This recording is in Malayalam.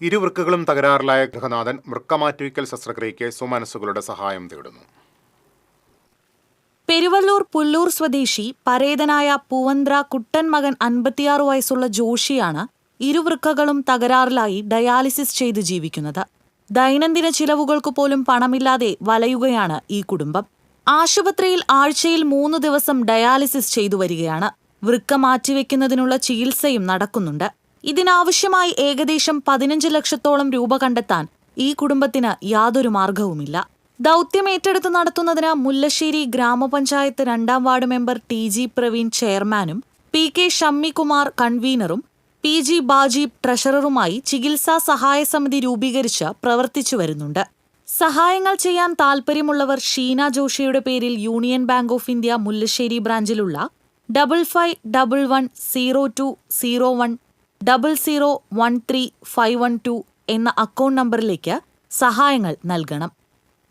ഇരുവൃക്കകളും തകരാറിലായ ഗൃഹനാഥൻ വൃക്കമാറ്റിവയ്ക്കൽ ശസ്ത്രക്രിയയ്ക്ക് സുമനസ്സുകളുടെ സഹായം തേടുന്നു. പെരുവള്ളൂർ പുല്ലൂർ സ്വദേശി പരേതനായ പൂവന്ത്ര കുട്ടൻ മകൻ 56 വയസ്സുള്ള ജോഷിയാണ് ഇരുവൃക്കകളും തകരാറിലായി ഡയാലിസിസ് ചെയ്ത് ജീവിക്കുന്നത്. ദൈനംദിന ചിലവുകൾക്ക് പോലും പണമില്ലാതെ വലയുകയാണ് ഈ കുടുംബം. ആശുപത്രിയിൽ ആഴ്ചയിൽ 3 ദിവസം ഡയാലിസിസ് ചെയ്തു വരികയാണ്. വൃക്ക മാറ്റിവെക്കുന്നതിനുള്ള ചികിത്സയും നടക്കുന്നുണ്ട്. ഇതിനാവശ്യമായി ഏകദേശം 15 ലക്ഷത്തോളം രൂപ കണ്ടെത്താൻ ഈ കുടുംബത്തിന് യാതൊരു മാർഗവുമില്ല. ദൗത്യം ഏറ്റെടുത്ത് നടത്തുന്നതിന് മുല്ലശ്ശേരി ഗ്രാമപഞ്ചായത്ത് 2ാം വാർഡ് മെമ്പർ TG പ്രവീൺ ചെയർമാനും PK ഷമ്മികുമാർ കൺവീനറും PG ബാജി ട്രഷററുമായി ചികിത്സാ സഹായ സമിതി രൂപീകരിച്ച് പ്രവർത്തിച്ചു വരുന്നുണ്ട്. സഹായങ്ങൾ ചെയ്യാൻ താൽപ്പര്യമുള്ളവർ ഷീന ജോഷിയുടെ പേരിൽ Union Bank of India Mullassery ബ്രാഞ്ചിലുള്ള 5511020100135112 എന്ന അക്കൗണ്ട് നമ്പറിലേക്ക് സഹായങ്ങൾ നൽകണം.